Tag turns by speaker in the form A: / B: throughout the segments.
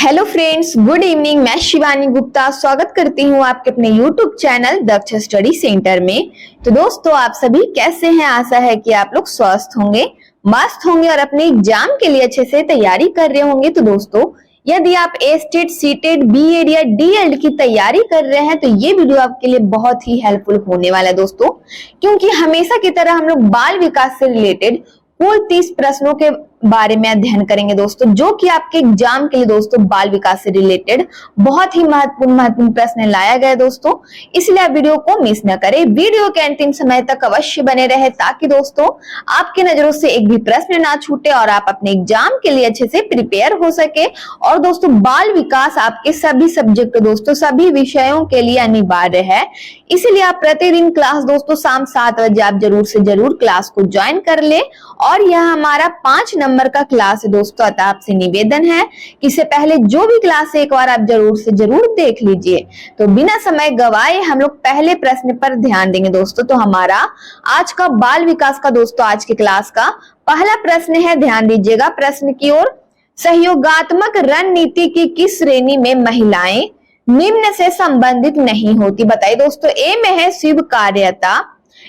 A: Hello friends, good evening. मैं शिवानी गुप्ता स्वागत करती हूँ आपके अपने यूट्यूब चैनल दक्ष स्टडी सेंटर में। तो दोस्तों, आप सभी कैसे हैं? आशा है कि आप लोग स्वस्थ होंगे, मस्त होंगे और अपने एग्जाम के लिए अच्छे से तैयारी कर रहे होंगे। तो दोस्तों, यदि आप ए-स्टेट, सी-टेट, बी-एड या डी-एड की तैयारी कर रहे हैं तो ये वीडियो आपके लिए बहुत ही हेल्पफुल होने वाला है दोस्तों, क्योंकि हमेशा की तरह हम लोग बाल विकास से रिलेटेड कुल 30 प्रश्नों के बारे में अध्ययन करेंगे दोस्तों, जो कि आपके एग्जाम के लिए दोस्तों बाल विकास से रिलेटेड बहुत ही महत्वपूर्ण प्रश्न लाया गया है दोस्तों। इसलिए आप वीडियो को मिस न करें, वीडियो के अंतिम समय तक अवश्य बने रहे, ताकि दोस्तों आपके नजरों से एक भी प्रश्न ना छूटे और आप अपने एग्जाम के लिए अच्छे से प्रिपेयर हो सके। और दोस्तों, बाल विकास आपके सभी सब्जेक्ट दोस्तों, सभी विषयों के लिए अनिवार्य है। इसीलिए आप प्रतिदिन क्लास दोस्तों शाम 7 बजे आप जरूर से जरूर क्लास को ज्वाइन कर ले। और यह हमारा 5 नंबर का क्लास है दोस्तों, अतः आपसे निवेदन है कि इससे पहले जो भी क्लास है एक बार आप जरूर से जरूर देख लीजिए। तो बिना समय गवाए हम लोग पहले प्रश्न पर ध्यान देंगे दोस्तों। तो हमारा आज का बाल विकास का दोस्तों आज की क्लास का पहला प्रश्न है, ध्यान दीजिएगा प्रश्न की ओर। सहयोगात्मक रणनीति की किस श्रेणी में महिलाएं निम्न से संबंधित नहीं होती? बताइए दोस्तों। ए में है स्वीकार्यता,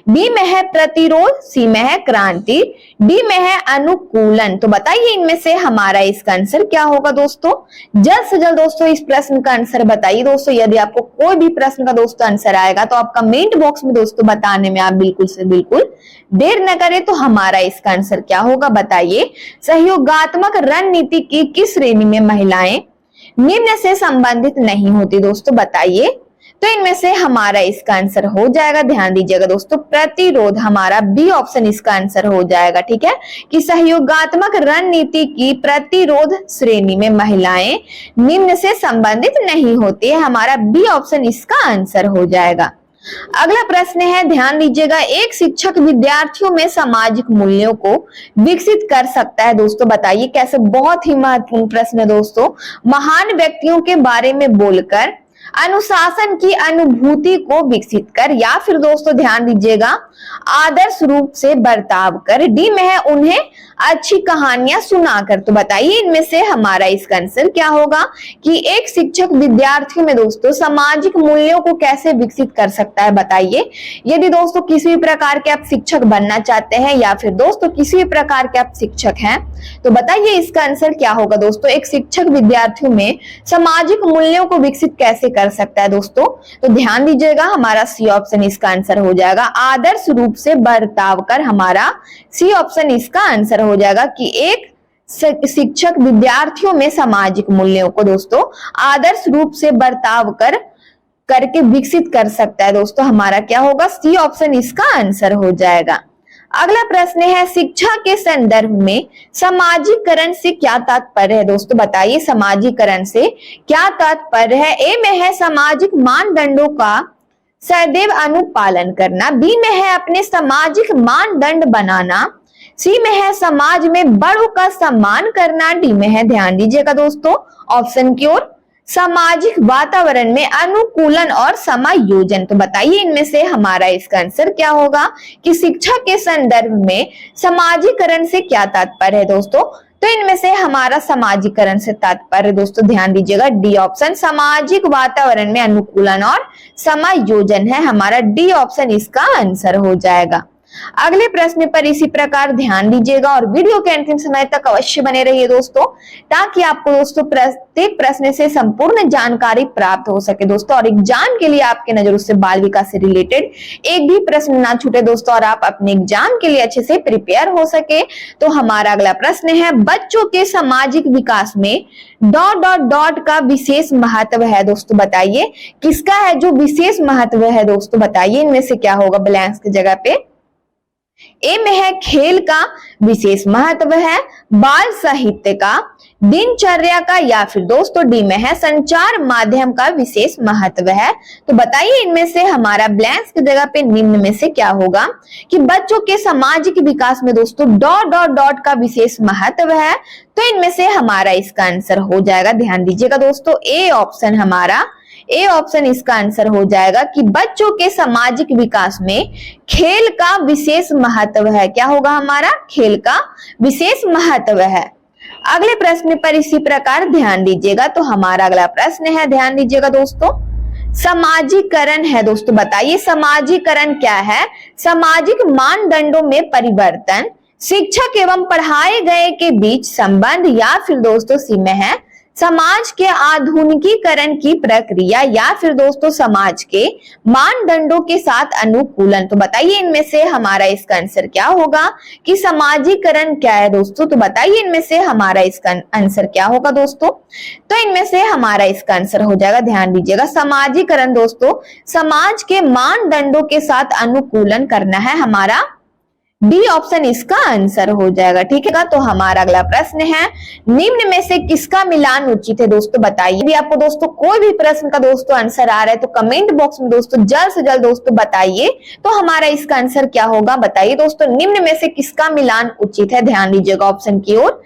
A: बी में है प्रतिरोध, सी में है क्रांति, डी में है अनुकूलन। तो बताइए इनमें से हमारा इसका आंसर क्या होगा दोस्तों? जल्द से जल्द दोस्तों इस प्रश्न का आंसर बताइए दोस्तों। यदि आपको कोई भी प्रश्न का दोस्तों आंसर आएगा तो आप कमेंट बॉक्स में दोस्तों बताने में आप बिल्कुल से बिल्कुल देर न करें। तो हमारा इसका आंसर क्या होगा बताइए। सहयोगात्मक रणनीति की किस श्रेणी में महिलाएं निम्न से संबंधित नहीं होती दोस्तों? बताइए। तो इनमें से हमारा इसका आंसर हो जाएगा, ध्यान दीजिएगा दोस्तों, प्रतिरोध। हमारा बी ऑप्शन इसका आंसर हो जाएगा, ठीक है, कि सहयोगात्मक रणनीति की प्रतिरोध श्रेणी में महिलाएं निम्न से संबंधित नहीं होती है। हमारा बी ऑप्शन इसका आंसर हो जाएगा। अगला प्रश्न है, ध्यान दीजिएगा। एक शिक्षक विद्यार्थियों में सामाजिक मूल्यों को विकसित कर सकता है दोस्तों? बताइए कैसे। बहुत ही महत्वपूर्ण प्रश्न है दोस्तों। महान व्यक्तियों के बारे में बोलकर, अनुशासन की अनुभूति को विकसित कर, या फिर दोस्तों ध्यान दीजिएगा आदर्श रूप से बर्ताव कर, डी में है उन्हें अच्छी कहानियां सुनाकर। तो बताइए इनमें से हमारा इसका आंसर क्या होगा कि एक शिक्षक विद्यार्थियों में दोस्तों सामाजिक मूल्यों को कैसे विकसित कर सकता है? बताइए। यदि दोस्तों किसी भी प्रकार के आप शिक्षक बनना चाहते हैं या फिर दोस्तों किसी भी प्रकार के आप शिक्षक हैं तो बताइए इसका आंसर क्या होगा दोस्तों। एक शिक्षक विद्यार्थियों में सामाजिक मूल्यों को विकसित कैसे कर सकता है दोस्तों? तो ध्यान दीजिएगा हमारा सी ऑप्शन इसका आंसर हो जाएगा, आदर्श रूप से बर्ताव कर। हमारा सी ऑप्शन इसका आंसर हो जाएगा कि एक शिक्षक विद्यार्थियों में सामाजिक मूल्यों को दोस्तों आदर्श रूप से बर्ताव करके विकसित कर सकता है दोस्तों। हमारा क्या होगा? सी ऑप्शन इसका आंसर हो जाएगा। अगला प्रश्न है, शिक्षा के संदर्भ में समाजीकरण से क्या तात्पर्य है दोस्तों? बताइए समाजीकरण से क्या तात्पर्य है। ए में है सामाजिक मानदंडों का सदैव अनुपालन करना, बी में है अपने सामाजिक मानदंड बनाना, सी में है समाज में बड़ों का सम्मान करना, डी में है, ध्यान दीजिएगा दोस्तों ऑप्शन की ओर, सामाजिक वातावरण में अनुकूलन और समायोजन। तो बताइए इनमें से हमारा इसका आंसर क्या होगा कि शिक्षा के संदर्भ में समाजीकरण से क्या तात्पर्य है दोस्तों? तो इनमें से हमारा समाजीकरण से तात्पर्य दोस्तों ध्यान दीजिएगा डी ऑप्शन, सामाजिक वातावरण में अनुकूलन और समायोजन है। हमारा डी ऑप्शन इसका आंसर हो जाएगा। अगले प्रश्न पर इसी प्रकार ध्यान दीजिएगा और वीडियो के अंतिम समय तक अवश्य बने रहिए दोस्तों, ताकि आपको दोस्तों प्रत्येक प्रश्न से संपूर्ण जानकारी प्राप्त हो सके दोस्तों, और एग्जाम के लिए आपके नजरों से बाल विकास से रिलेटेड एक भी प्रश्न ना छूटे दोस्तों, और आप अपने एग्जाम के लिए अच्छे से प्रिपेयर हो सके। तो हमारा अगला प्रश्न है, बच्चों के सामाजिक विकास में ... का विशेष महत्व है दोस्तों? बताइए किसका है जो विशेष महत्व है दोस्तों? बताइए इनमें से क्या होगा ब्लैंक्स की जगह पे। ए में है खेल का विशेष महत्व है, बाल साहित्य का, दिनचर्या का, या फिर दोस्तों डी में है संचार माध्यम का विशेष महत्व है। तो बताइए इनमें से हमारा ब्लैंक्स की जगह पे निम्न में से क्या होगा कि बच्चों के सामाजिक विकास में दोस्तों ... का विशेष महत्व है। तो इनमें से हमारा इसका आंसर हो जाएगा, ध्यान दीजिएगा दोस्तों, ए ऑप्शन। हमारा ए ऑप्शन इसका आंसर हो जाएगा कि बच्चों के सामाजिक विकास में खेल का विशेष महत्व है। क्या होगा हमारा? खेल का विशेष महत्व है। अगले प्रश्न पर इसी प्रकार ध्यान दीजिएगा। तो हमारा अगला प्रश्न है, ध्यान दीजिएगा दोस्तों, समाजीकरण है। दोस्तों बताइए समाजीकरण क्या है? सामाजिक मानदंडों में परिवर्तन, शिक्षक एवं पढ़ाए गए के बीच संबंध, या फिर दोस्तों सी में है समाज के आधुनिकीकरण की प्रक्रिया, या फिर दोस्तों समाज के मानदंडों के साथ अनुकूलन। तो बताइए इनमें से हमारा इसका आंसर क्या होगा कि समाजीकरण क्या है दोस्तों? तो बताइए इनमें से हमारा इसका आंसर क्या होगा दोस्तों? तो इनमें से हमारा इसका आंसर हो जाएगा, ध्यान दीजिएगा, समाजीकरण दोस्तों समाज के मानदंडों के साथ अनुकूलन करना है। हमारा डी ऑप्शन इसका आंसर हो जाएगा। ठीक है, तो हमारा अगला प्रश्न है, निम्न में से किसका मिलान उचित है? दोस्तों बताइए। यदि आपको दोस्तों कोई भी प्रश्न का दोस्तों आंसर आ रहा है तो कमेंट बॉक्स में दोस्तों जल्द से जल्द दोस्तों बताइए। तो हमारा इसका आंसर क्या होगा बताइए दोस्तों, निम्न में से किसका मिलान उचित है? ध्यान दीजिएगा ऑप्शन की ओर,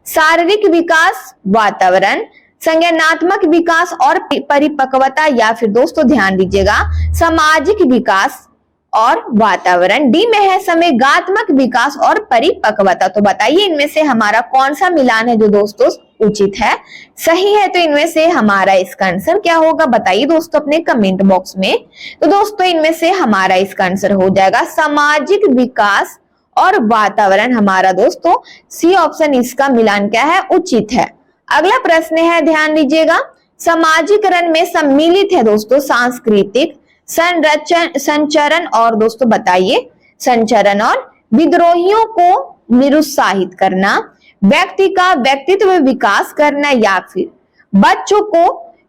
A: शारीरिक विकास, वातावरण, संज्ञानात्मक विकास और परिपक्वता, या फिर दोस्तों ध्यान दीजिएगा सामाजिक विकास और वातावरण। डी में है संवेगात्मक विकास और परिपक्वता। तो बताइए इनमें से हमारा कौन सा मिलान है जो दोस्तों उचित है, सही है? तो इनमें से हमारा इसका आंसर क्या होगा बताइए दोस्तों अपने कमेंट बॉक्स में। तो दोस्तों इनमें से हमारा इसका आंसर हो जाएगा सामाजिक विकास और वातावरण। हमारा दोस्तों सी ऑप्शन इसका मिलान क्या है? उचित है। अगला प्रश्न है, ध्यान दीजिएगा, समाजीकरण में सम्मिलित है दोस्तों सांस्कृतिक संचरण और दोस्तों बताइए संचरण और विद्रोहियों को निरुत्साहित करना, व्यक्ति का व्यक्तित्व विकास करना, या फिर बच्चों को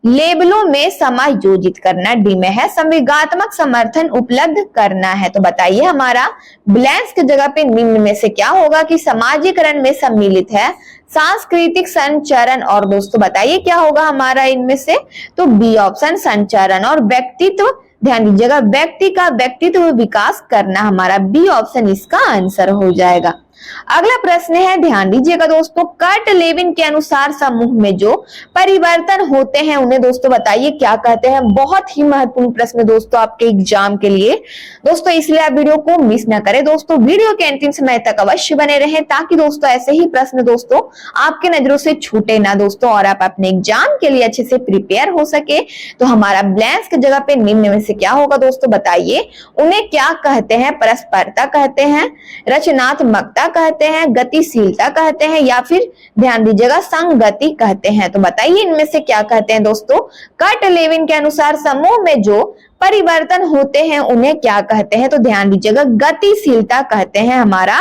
A: लेबलों में समायोजित करना। डी में है संवेगात्मक समर्थन उपलब्ध करना है। तो बताइए हमारा ब्लैंक्स की जगह पे निम्न में से क्या होगा कि समाजीकरण में सम्मिलित है सांस्कृतिक संचरण और दोस्तों बताइए क्या होगा हमारा इनमें से? तो बी ऑप्शन संचरण और व्यक्तित्व, ध्यान दीजिएगा व्यक्ति का व्यक्तित्व विकास करना। हमारा बी ऑप्शन इसका आंसर हो जाएगा। अगला प्रश्न है, ध्यान दीजिएगा दोस्तों, कर्ट लेविन के अनुसार समूह में जो परिवर्तन होते हैं उन्हें दोस्तों बताइए क्या कहते हैं? बहुत ही महत्वपूर्ण प्रश्न दोस्तों आपके एग्जाम के लिए दोस्तों, इसलिए आप वीडियो को मिस ना करें दोस्तों, वीडियो के अंतिम समय तक अवश्य बने रहें ताकि दोस्तों ऐसे ही प्रश्न दोस्तों आपके नजरों से छूटे ना दोस्तों और आप अपने एग्जाम के लिए अच्छे से प्रिपेयर हो सके। तो हमारा ब्लैंक्स की जगह पे निम्न में से क्या होगा दोस्तों बताइए? उन्हें क्या कहते हैं? परस्परता कहते हैं, रचनात्मकता कहते हैं, गतिशीलता कहते हैं, या फिर ध्यान दीजिएगा संगति कहते हैं। तो बताइए इनमें से क्या कहते हैं दोस्तों? कर्ट लेविन के अनुसार समूह में जो परिवर्तन होते हैं उन्हें क्या कहते हैं? तो ध्यान दीजिएगा गतिशीलता कहते हैं। हमारा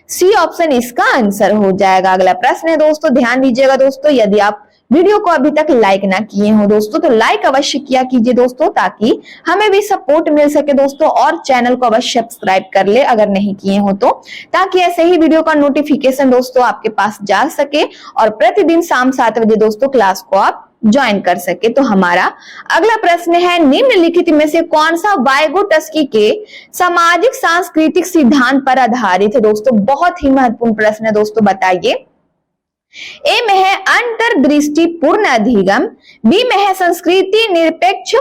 A: सी ऑप्शन इसका आंसर हो जाएगा। अगला प्रश्न है दोस्तों, ध्यान दीजिएगा दोस्तों, यदि आप वीडियो को अभी तक लाइक ना किए हो दोस्तों तो लाइक अवश्य किया कीजिए दोस्तों ताकि हमें भी सपोर्ट मिल सके दोस्तों, और चैनल को अवश्य सब्सक्राइब कर ले अगर नहीं किए हो तो, ताकि ऐसे ही वीडियो का नोटिफिकेशन दोस्तों आपके पास जा सके और प्रतिदिन शाम 7 बजे दोस्तों क्लास को आप ज्वाइन कर सके। तो हमारा अगला प्रश्न है, निम्नलिखित में से कौन सा वाइगोटस्की के सामाजिक सांस्कृतिक सिद्धांत पर आधारित है? दोस्तों बहुत ही महत्वपूर्ण प्रश्न है दोस्तों, बताइए। ए में है अंतर्दृष्टि पूर्ण अधिगम, बी में है संस्कृति निरपेक्ष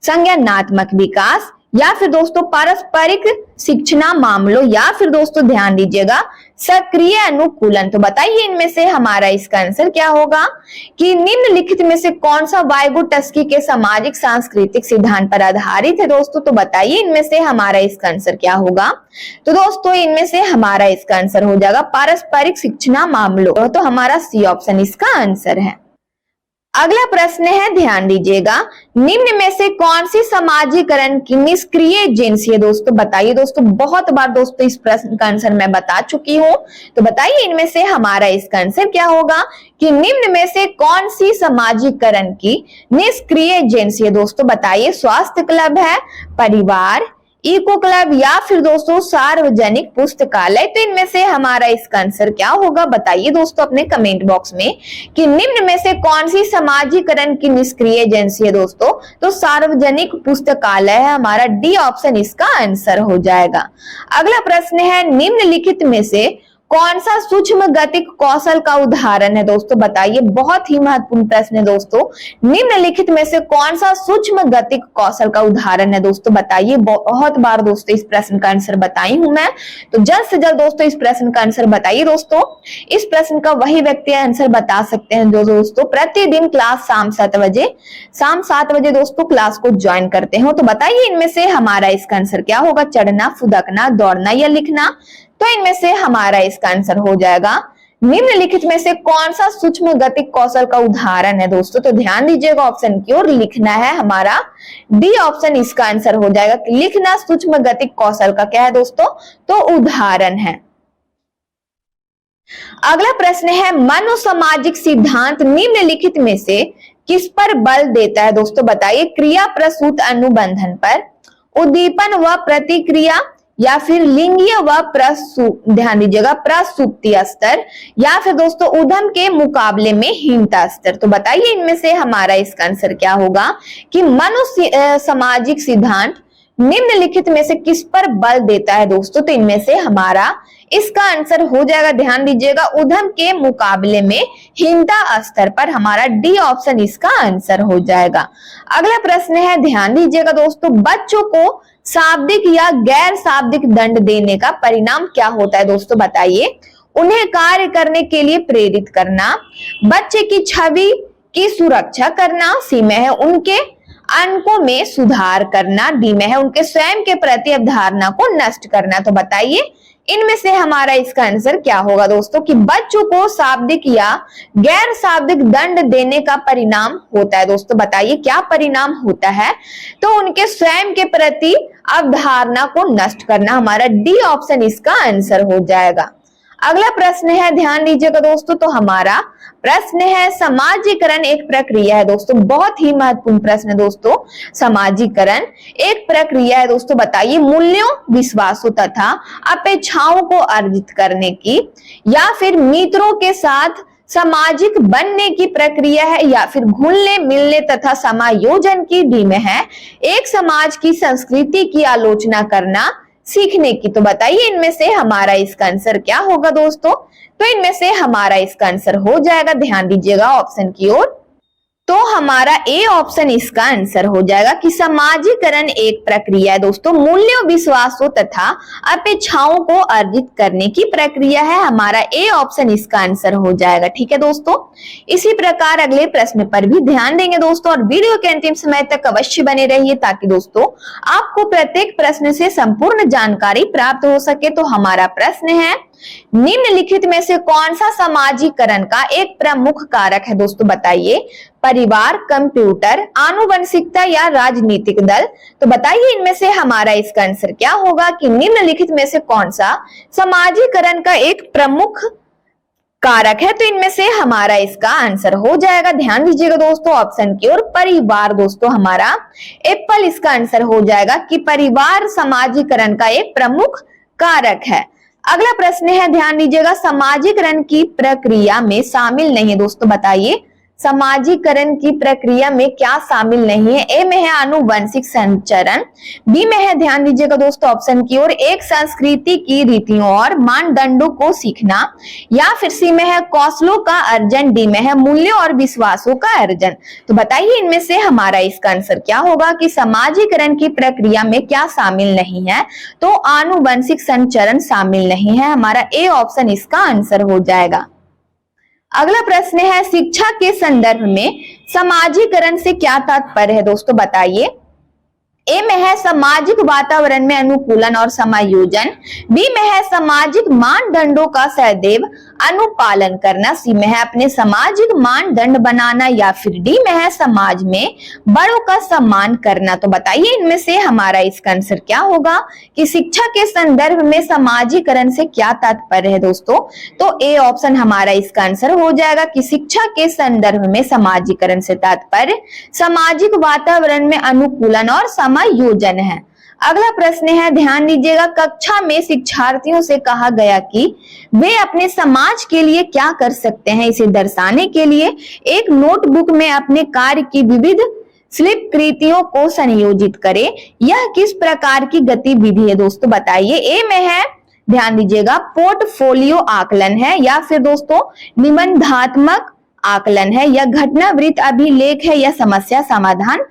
A: संज्ञानात्मक विकास, या फिर दोस्तों पारस्परिक शिक्षण मामलों, या फिर दोस्तों ध्यान दीजिएगा सक्रिय अनुकूलन। तो बताइए इनमें से हमारा इसका आंसर क्या होगा कि निम्नलिखित में से कौन सा वाइगोटस्की के सामाजिक सांस्कृतिक सिद्धांत पर आधारित है दोस्तों? तो बताइए इनमें से हमारा इसका आंसर क्या होगा? तो दोस्तों इनमें से हमारा इसका आंसर हो जाएगा पारस्परिक शिक्षण मामलों। तो हमारा सी ऑप्शन इसका आंसर है। अगला प्रश्न है, ध्यान दीजिएगा, निम्न में से कौन सी समाजीकरण की निष्क्रिय एजेंसी है? दोस्तों बताइए दोस्तों, बहुत बार दोस्तों इस प्रश्न का आंसर मैं बता चुकी हूँ। तो बताइए इनमें से हमारा इसका आंसर क्या होगा कि निम्न में से कौन सी समाजीकरण की निष्क्रिय एजेंसी है? दोस्तों बताइए, स्वास्थ्य क्लब है, परिवार, इको क्लब, या फिर दोस्तों सार्वजनिक पुस्तकालय। तो इनमें से हमारा इसका आंसर क्या होगा बताइए दोस्तों अपने कमेंट बॉक्स में कि निम्न में से कौन सी समाजीकरण की निष्क्रिय एजेंसी है दोस्तों? तो सार्वजनिक पुस्तकालय है। हमारा डी ऑप्शन इसका आंसर हो जाएगा। अगला प्रश्न है, निम्नलिखित में से कौन सा सूक्ष्म गतिक कौशल का उदाहरण है दोस्तों, बताइए। बहुत ही महत्वपूर्ण प्रश्न है दोस्तों। निम्नलिखित में से कौन सा सूक्ष्म गतिक कौशल का उदाहरण है दोस्तों, बताइए। बहुत बार दोस्तों इस प्रश्न का आंसर बताई हूं मैं, तो जल्द से जल्द दोस्तों इस प्रश्न का आंसर बताइए दोस्तों। इस प्रश्न का वही व्यक्ति आंसर बता सकते हैं जो दोस्तों प्रतिदिन क्लास शाम 7 बजे दोस्तों क्लास को ज्वाइन करते हो। तो बताइए इनमें से हमारा इसका आंसर क्या होगा, चढ़ना, फुदकना, दौड़ना या लिखना। तो इनमें से हमारा इसका आंसर हो जाएगा निम्नलिखित में से कौन सा सूक्ष्म गतिक कौशल का उदाहरण है दोस्तों। तो ध्यान दीजिएगा ऑप्शन की ओर, लिखना है हमारा डी ऑप्शन इसका आंसर हो जाएगा। लिखना सूक्ष्म गतिक कौशल का क्या है दोस्तों, तो उदाहरण है। अगला प्रश्न है, मनोसामाजिक सिद्धांत निम्नलिखित में से किस पर बल देता है दोस्तों, बताइए। क्रिया प्रसूत अनुबंधन पर, उद्दीपन व प्रतिक्रिया, या फिर लिंगीय व ध्यान दीजिएगा प्रसुप्ति स्तर, या फिर दोस्तों उद्यम के मुकाबले में हीनता स्तर। तो बताइए इनमें से हमारा इसका आंसर क्या होगा कि सामाजिक सिद्धांत निम्नलिखित में से किस पर बल देता है दोस्तों। तो इनमें से हमारा इसका आंसर हो जाएगा, ध्यान दीजिएगा, उद्यम के मुकाबले में हीनता स्तर पर। हमारा डी ऑप्शन इसका आंसर हो जाएगा। अगला प्रश्न है, ध्यान दीजिएगा दोस्तों, बच्चों को शाब्दिक या गैर शाब्दिक दंड देने का परिणाम क्या होता है दोस्तों, बताइए। उन्हें कार्य करने के लिए प्रेरित करना, बच्चे की छवि की सुरक्षा करना, सी में है उनके अंकों में सुधार करना, डी में है उनके स्वयं के प्रति अवधारणा को नष्ट करना। तो बताइए इनमें से हमारा इसका आंसर क्या होगा दोस्तों कि बच्चों को शाब्दिक या गैर शाब्दिक दंड देने का परिणाम होता है दोस्तों। बताइए क्या परिणाम होता है, तो उनके स्वयं के प्रति अवधारणा को नष्ट करना। हमारा डी ऑप्शन इसका आंसर हो जाएगा। अगला प्रश्न है, ध्यान दीजिएगा दोस्तों, तो हमारा प्रश्न है, समाजीकरण एक प्रक्रिया है दोस्तों। बहुत ही महत्वपूर्ण प्रश्न है दोस्तों। समाजीकरण एक प्रक्रिया है दोस्तों, बताइए। मूल्यों, विश्वासों तथा अपेक्षाओं को अर्जित करने की, या फिर मित्रों के साथ सामाजिक बनने की प्रक्रिया है, या फिर घुलने मिलने तथा समायोजन की, डी में है एक समाज की संस्कृति की आलोचना करना सीखने की। तो बताइए इनमें से हमारा इसका आंसर क्या होगा दोस्तों। तो इनमें से हमारा इसका आंसर हो जाएगा, ध्यान दीजिएगा ऑप्शन की ओर, तो हमारा ए ऑप्शन इसका आंसर हो जाएगा कि समाजीकरण एक प्रक्रिया है दोस्तों। मूल्यों, विश्वासों तथा अपेक्षाओं को अर्जित करने की प्रक्रिया है। हमारा ए ऑप्शन इसका आंसर हो जाएगा। ठीक है दोस्तों, इसी प्रकार अगले प्रश्न पर भी ध्यान देंगे दोस्तों, और वीडियो के अंतिम समय तक अवश्य बने रहिए ताकि दोस्तों आपको प्रत्येक प्रश्न से संपूर्ण जानकारी प्राप्त हो सके। तो हमारा प्रश्न है, निम्नलिखित में से कौन सा समाजीकरण का एक प्रमुख कारक है दोस्तों, बताइए। परिवार, कंप्यूटर, आनुवंशिकता या राजनीतिक दल। तो बताइए इनमें से हमारा इसका आंसर क्या होगा कि निम्नलिखित में से कौन सा समाजीकरण का एक प्रमुख कारक है। तो इनमें से हमारा इसका आंसर हो जाएगा, ध्यान दीजिएगा दोस्तों ऑप्शन की ओर, परिवार दोस्तों। हमारा एप्पल इसका आंसर हो जाएगा कि परिवार समाजीकरण का एक प्रमुख कारक है। अगला प्रश्न है, ध्यान दीजिएगा, समाजीकरण की प्रक्रिया में शामिल नहीं है दोस्तों, बताइए। समाजीकरण की प्रक्रिया में क्या शामिल नहीं है। ए में है आनुवंशिक संचरण, बी में है, ध्यान दीजिएगा दोस्तों ऑप्शन की ओर, एक संस्कृति की रीतियों और मानदंडों को सीखना, या फिर सी में है कौशलों का अर्जन, डी में है मूल्यों और विश्वासों का अर्जन। तो बताइए इनमें से हमारा इसका आंसर क्या होगा कि समाजीकरण की प्रक्रिया में क्या शामिल नहीं है। तो आनुवंशिक संचरण शामिल नहीं है। हमारा ए ऑप्शन इसका आंसर हो जाएगा। अगला प्रश्न है, शिक्षा के संदर्भ में समाजीकरण से क्या तात्पर्य है दोस्तों, बताइए। ए में है सामाजिक वातावरण में अनुकूलन और समायोजन, बी में है सामाजिक मानदंडों का सदैव अनुपालन करना, सी में है अपने सामाजिक मानदंड बनाना, या फिर डी में है समाज में बड़ों का सम्मान करना। तो बताइए इनमें से हमारा इसका आंसर क्या होगा कि शिक्षा के संदर्भ में समाजीकरण से क्या तात्पर्य है दोस्तों। तो ए ऑप्शन हमारा इसका आंसर हो जाएगा कि शिक्षा के संदर्भ में समाजीकरण से तात्पर्य सामाजिक वातावरण में अनुकूलन और समायोजन है। अगला प्रश्न है, ध्यान दीजिएगा, कक्षा में शिक्षार्थियों से कहा गया कि वे अपने समाज के लिए क्या कर सकते हैं। इसे दर्शाने के लिए एक नोटबुक में अपने कार्य की विविध स्लिप कृतियों को संयोजित करें। यह किस प्रकार की गतिविधि है दोस्तों, बताइए। ए में है ध्यान दीजिएगा पोर्टफोलियो आकलन है, या फिर दोस्तों निबंधात्मक आकलन है, या घटनावृत्त अभिलेख है, या समस्या समाधान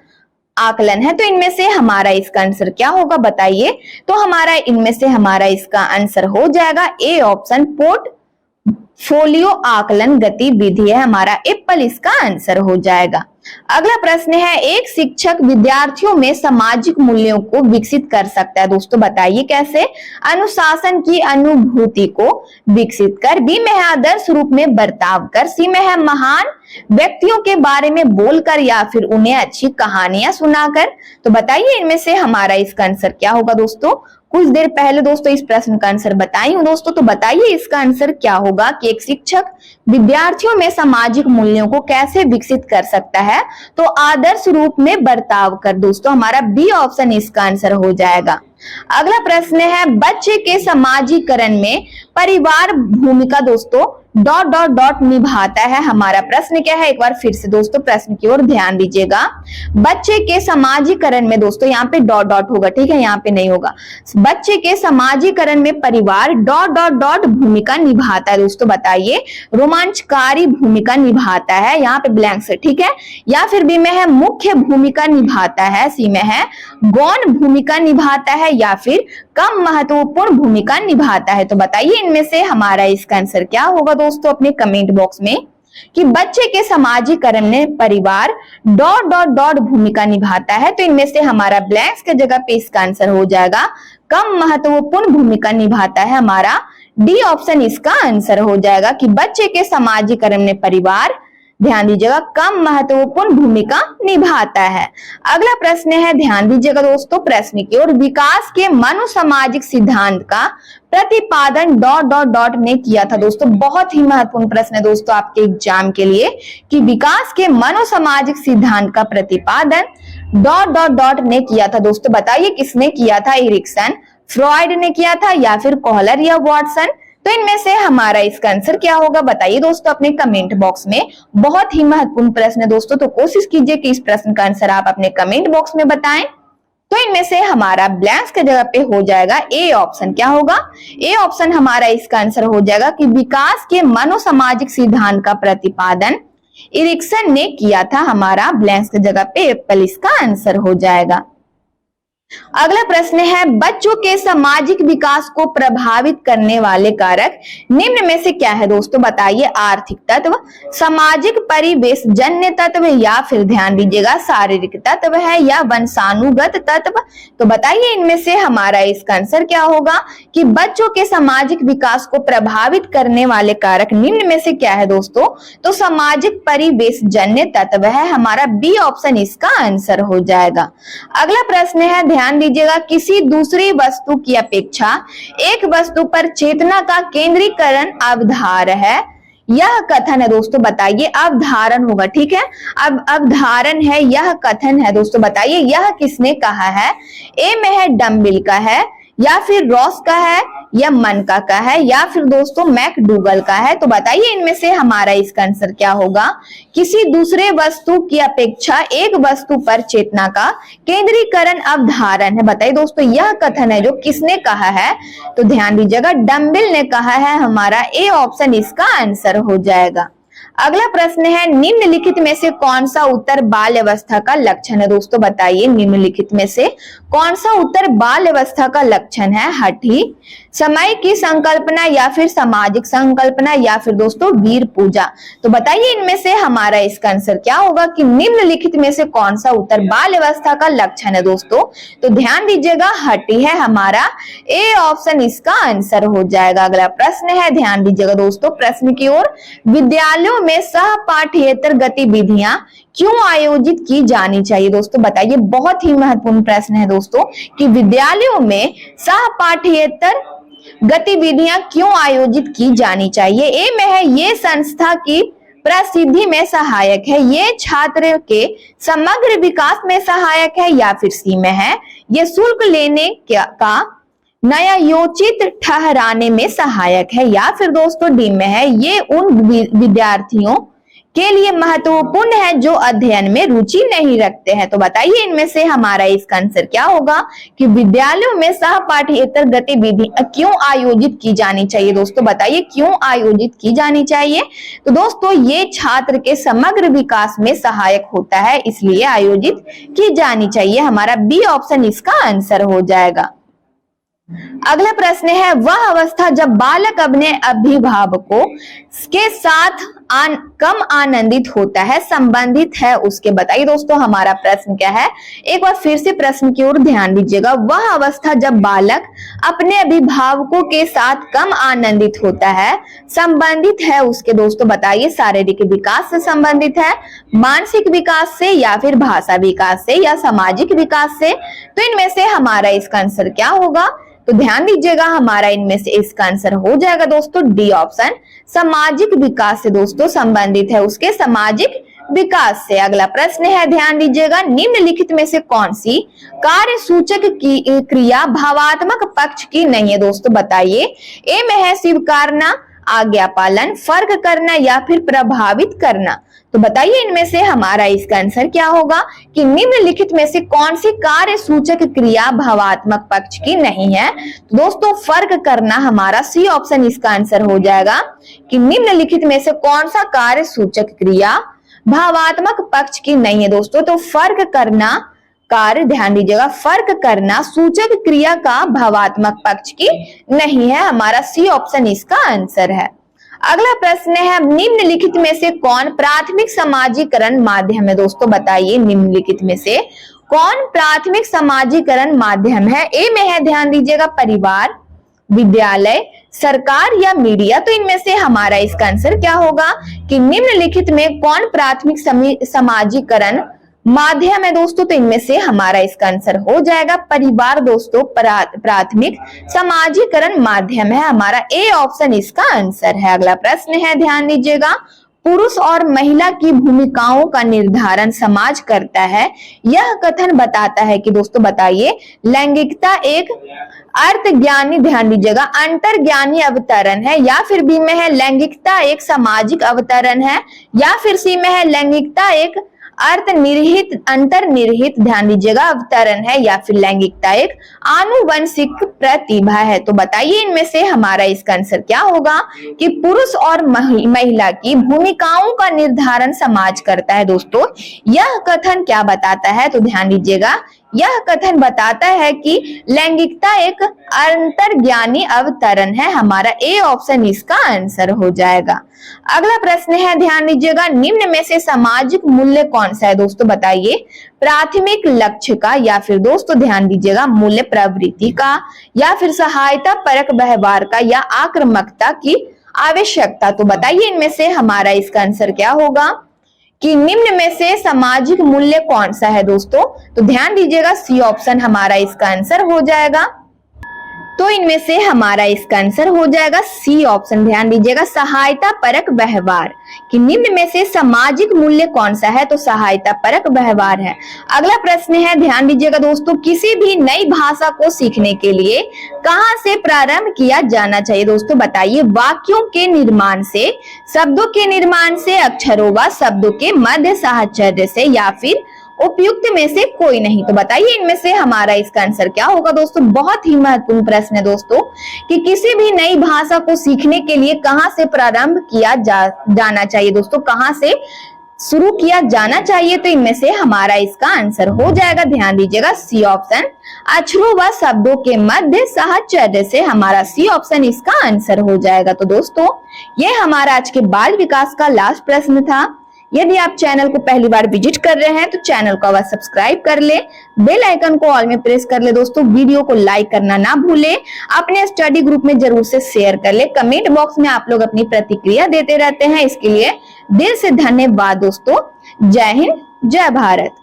A: आकलन है। तो इनमें से हमारा इसका आंसर क्या होगा बताइए। तो हमारा इनमें से हमारा इसका आंसर हो जाएगा ए ऑप्शन, पोर्टफोलियो आकलन गतिविधि है हमारा एप्पल इसका आंसर हो जाएगा। अगला प्रश्न है, एक शिक्षक विद्यार्थियों में सामाजिक मूल्यों को विकसित कर सकता है। दोस्तों बताइए कैसे। अनुशासन की अनुभूति को विकसित कर, बी में है आदर्श रूप में बर्ताव कर, सी में है महान व्यक्तियों के बारे में बोलकर, या फिर उन्हें अच्छी कहानियां सुनाकर। तो बताइए इनमें से हमारा इसका आंसर क्या होगा दोस्तों। कुछ देर पहले दोस्तों इस प्रश्न का आंसर बताई हूं दोस्तों, तो बताइए इसका आंसर क्या होगा कि एक शिक्षक विद्यार्थियों में सामाजिक मूल्यों को कैसे विकसित कर सकता है। तो आदर्श रूप में बर्ताव कर, दोस्तों हमारा बी ऑप्शन इसका आंसर हो जाएगा। अगला प्रश्न है, बच्चे के समाजीकरण में परिवार भूमिका दोस्तों डॉट डॉट डॉट निभाता है। हमारा प्रश्न क्या है, एक बार फिर से दोस्तों प्रश्न की ओर ध्यान दीजिएगा। बच्चे के समाजीकरण में दोस्तों यहाँ पे डॉट डॉट होगा, ठीक है, यहाँ पे नहीं होगा। बच्चे के समाजीकरण में परिवार डॉट डॉट डॉट भूमिका निभाता है। दोस्तों बताइए रोमांचकारी भूमिका निभाता है, यहाँ पे ब्लैंक से, ठीक है, या फिर बी में है मुख्य भूमिका निभाता है, सी में है गौण भूमिका निभाता है, या फिर कम महत्वपूर्ण भूमिका निभाता है। तो बताइए इनमें से हमारा इसका आंसर क्या होगा दोस्तों अपने कमेंट बॉक्स में कि बच्चे के समाजीकरण में परिवार डॉट डॉट डॉट भूमिका निभाता है। तो इनमें से हमारा ब्लैंक्स के जगह पे इसका आंसर हो जाएगा कम महत्वपूर्ण भूमिका निभाता है, हमारा डी ऑप्शन इसका आंसर हो जाएगा कि बच्चे के समाजीकरण में परिवार, ध्यान दीजिएगा, कम महत्वपूर्ण भूमिका निभाता है। अगला प्रश्न है, ध्यान दीजिएगा दोस्तों प्रश्न की ओर, विकास के मनोसामाजिक सिद्धांत का प्रतिपादन डॉट डॉट डॉट ने किया था। दोस्तों बहुत ही महत्वपूर्ण प्रश्न है दोस्तों आपके एग्जाम के लिए कि विकास के मनोसामाजिक सिद्धांत का प्रतिपादन डॉट डॉट डॉट ने किया था। दोस्तों बताइए किसने किया था, एरिक्सन, फ्रॉइड ने किया था, या फिर कोहलर या वॉटसन। तो इनमें से हमारा इसका आंसर क्या होगा बताइए दोस्तों अपने कमेंट बॉक्स में। बहुत ही महत्वपूर्ण प्रश्न है दोस्तों, तो कोशिश कीजिए कि इस प्रश्न का आंसर आप अपने कमेंट बॉक्स में बताएं। तो इनमें से हमारा ब्लैंक्स के जगह पे हो जाएगा ए ऑप्शन, क्या होगा, ए ऑप्शन हमारा इसका आंसर हो जाएगा कि विकास के मनोसामाजिक सिद्धांत का प्रतिपादन एरिक्सन ने किया था। हमारा ब्लैंक्स के जगह पे एप्पल इसका आंसर हो जाएगा। अगला प्रश्न है, बच्चों के सामाजिक विकास को प्रभावित करने वाले कारक निम्न में से क्या है। दोस्तों बताइए आर्थिक तत्व, सामाजिक परिवेश जन्य तत्व, या फिर ध्यान दीजिएगा शारीरिक तत्व है, या वंशानुगत तत्व। तो बताइए इनमें से हमारा इसका आंसर क्या होगा कि बच्चों के सामाजिक विकास को प्रभावित करने वाले कारक निम्न में से क्या है दोस्तों। तो सामाजिक परिवेश जन्य तत्व है, हमारा बी ऑप्शन इसका आंसर हो जाएगा। अगला प्रश्न है, ध्यान दीजिएगा, किसी दूसरी वस्तु की अपेक्षा एक वस्तु पर चेतना का केंद्रीकरण अवधार है। यह कथन है दोस्तों, बताइए अवधारण होगा, ठीक है, अब अवधारण है, यह कथन है दोस्तों, बताइए यह किसने कहा है। ए में है डम्बिल का है, या फिर रॉस का है, या मनका का है, या फिर दोस्तों मैकडूगल का है। तो बताइए इनमें से हमारा इसका आंसर क्या होगा। किसी दूसरे वस्तु की अपेक्षा एक वस्तु पर चेतना का केंद्रीकरण अवधारण है। बताइए दोस्तों यह कथन है जो किसने कहा है। तो ध्यान दीजिएगा डम्बिल ने कहा है, हमारा ए ऑप्शन इसका आंसर हो जाएगा। अगला प्रश्न है, निम्नलिखित में से कौन सा उत्तर बाल अवस्था का लक्षण है। दोस्तों बताइए निम्नलिखित में से कौन सा उत्तर बाल अवस्था का लक्षण है। हठी, समय की संकल्पना, या फिर सामाजिक संकल्पना, या फिर दोस्तों वीर पूजा। तो बताइए इनमें से हमारा इसका आंसर क्या होगा कि निम्नलिखित में से कौन सा उत्तर बाल अवस्था का लक्षण है दोस्तों। तो ध्यान दीजिएगा हठी है, हमारा ए ऑप्शन इसका आंसर हो जाएगा। अगला प्रश्न है, ध्यान दीजिएगा दोस्तों प्रश्न की ओर, विद्यालयों में सह पाठ्येतर गतिविधियां क्यों आयोजित की जानी चाहिए। दोस्तों बताइए, बहुत ही महत्वपूर्ण प्रश्न है दोस्तों कि विद्यालयों में सह पाठ्येतर गतिविधियां क्यों आयोजित की जानी चाहिए। ए में है ये संस्था की प्रसिद्धि में सहायक है, ये छात्र के समग्र विकास में सहायक है, या फिर सी में है ये शुल्क लेने का नया योचित ठहराने में सहायक है, या फिर दोस्तों डी में है ये उन विद्यार्थियों के लिए महत्वपूर्ण है जो अध्ययन में रुचि नहीं रखते हैं। तो बताइए इनमें से हमारा इसका आंसर क्या होगा कि विद्यालयों में सहपाठ्येतर गतिविधि क्यों आयोजित की जानी चाहिए। दोस्तों बताइए क्यों आयोजित की जानी चाहिए। तो दोस्तों ये छात्र के समग्र विकास में सहायक होता है, इसलिए आयोजित की जानी चाहिए। हमारा बी ऑप्शन इसका आंसर हो जाएगा। अगला प्रश्न है, वह अवस्था जब बालक अपने अभिभावकों के साथ कम आनंदित होता है संबंधित है उसके। बताइए दोस्तों हमारा प्रश्न क्या है, एक बार फिर से प्रश्न की ओर ध्यान दीजिएगा। वह अवस्था जब बालक अपने अभिभावकों के साथ कम आनंदित होता है संबंधित है उसके। दोस्तों बताइए शारीरिक विकास से संबंधित है, मानसिक विकास से, या फिर भाषा विकास से, या सामाजिक विकास से। तो इनमें से हमारा इसका आंसर क्या होगा। तो ध्यान दीजिएगा हमारा इनमें से इसका आंसर हो जाएगा दोस्तों डी ऑप्शन, सामाजिक विकास से दोस्तों संबंधित है उसके, सामाजिक विकास से। अगला प्रश्न है, ध्यान दीजिएगा, निम्नलिखित में से कौन सी कार्य सूचक की क्रिया भावात्मक पक्ष की नहीं है। दोस्तों बताइए, ए में है स्वीकारना, आज्ञा पालन, फर्क करना, या फिर प्रभावित करना। तो बताइए इनमें से हमारा इसका आंसर क्या होगा कि निम्नलिखित में से कौन सी कार्य सूचक क्रिया भावात्मक पक्ष की नहीं है। तो दोस्तों फर्क करना हमारा सी ऑप्शन इसका आंसर हो जाएगा कि निम्नलिखित में से कौन सा कार्य सूचक क्रिया भावात्मक पक्ष की नहीं है। दोस्तों तो फर्क करना कार्य, ध्यान दीजिएगा, फर्क करना सूचक क्रिया का भावात्मक पक्ष की नहीं है। हमारा सी ऑप्शन इसका आंसर है। अगला प्रश्न है, निम्नलिखित में से कौन प्राथमिक समाजीकरण माध्यम है। दोस्तों बताइए निम्नलिखित में से कौन प्राथमिक समाजीकरण माध्यम है। ए में है, ध्यान दीजिएगा, परिवार, विद्यालय, सरकार, या मीडिया। तो इनमें से हमारा इसका आंसर क्या होगा कि निम्नलिखित में कौन प्राथमिक समाजीकरण माध्यम है। दोस्तों तो इनमें से हमारा इसका आंसर हो जाएगा परिवार। दोस्तों प्राथमिक समाजीकरण माध्यम है, हमारा ए ऑप्शन इसका आंसर है। अगला प्रश्न है, ध्यान दीजिएगा, पुरुष और महिला की भूमिकाओं का निर्धारण समाज करता है, यह कथन बताता है कि। दोस्तों बताइए लैंगिकता एक अर्थज्ञानी, ध्यान दीजिएगा, अंतर्ज्ञानी अवतरण है, या फिर बी में है लैंगिकता एक सामाजिक अवतरण है, या फिर सी में है लैंगिकता एक अंतर्निहित, ध्यान दीजिएगा, अवतरण है, या फिर लैंगिकता एक आनुवंशिक प्रतिभा है। तो बताइए इनमें से हमारा इसका आंसर क्या होगा कि पुरुष और महिला की भूमिकाओं का निर्धारण समाज करता है। दोस्तों यह कथन क्या बताता है। तो ध्यान दीजिएगा, यह कथन बताता है कि लैंगिकता एक अंतर्ज्ञानी अवतरण है। हमारा ए ऑप्शन इसका आंसर हो जाएगा। अगला प्रश्न है, ध्यान दीजिएगा, निम्न में से सामाजिक मूल्य कौन सा है। दोस्तों बताइए प्राथमिक लक्ष्य का, या फिर दोस्तों ध्यान दीजिएगा मूल्य प्रवृत्ति का, या फिर सहायता परक व्यवहार का, या आक्रामकता की आवश्यकता। तो बताइए इनमें से हमारा इसका आंसर क्या होगा कि निम्न में से सामाजिक मूल्य कौन सा है। दोस्तों तो ध्यान दीजिएगा सी ऑप्शन हमारा इसका आंसर हो जाएगा। तो इनमें से हमारा इसका आंसर हो जाएगा सी ऑप्शन, ध्यान दीजिएगा, सहायता परक व्यवहार। कि निम्न में से सामाजिक मूल्य कौन सा है। तो सहायता परक व्यवहार है। अगला प्रश्न है, ध्यान दीजिएगा दोस्तों, किसी भी नई भाषा को सीखने के लिए कहां से प्रारंभ किया जाना चाहिए। दोस्तों बताइए वाक्यों के निर्माण से, शब्दों के निर्माण से, अक्षरों व शब्दों के मध्य साहचर्य से, या फिर उपयुक्त में से कोई नहीं। तो बताइए इनमें से हमारा इसका आंसर क्या होगा। दोस्तों बहुत ही महत्वपूर्ण प्रश्न है दोस्तों कि किसी भी नई भाषा को सीखने के लिए कहां से प्रारंभ किया जाना चाहिए। दोस्तों कहां से शुरू किया जाना चाहिए। तो इनमें से हमारा इसका आंसर हो जाएगा, ध्यान दीजिएगा, सी ऑप्शन, अक्षरों व शब्दों के मध्य साहचर्य से। हमारा सी ऑप्शन इसका आंसर हो जाएगा। तो दोस्तों ये हमारा आज के बाल विकास का लास्ट प्रश्न था। यदि आप चैनल को पहली बार विजिट कर रहे हैं तो चैनल को अवश्य सब्सक्राइब कर ले, बेल आइकन को ऑल में प्रेस कर ले। दोस्तों वीडियो को लाइक करना ना भूले, अपने स्टडी ग्रुप में जरूर से शेयर कर ले। कमेंट बॉक्स में आप लोग अपनी प्रतिक्रिया देते रहते हैं, इसके लिए दिल से धन्यवाद दोस्तों। जय हिंद, जय भारत।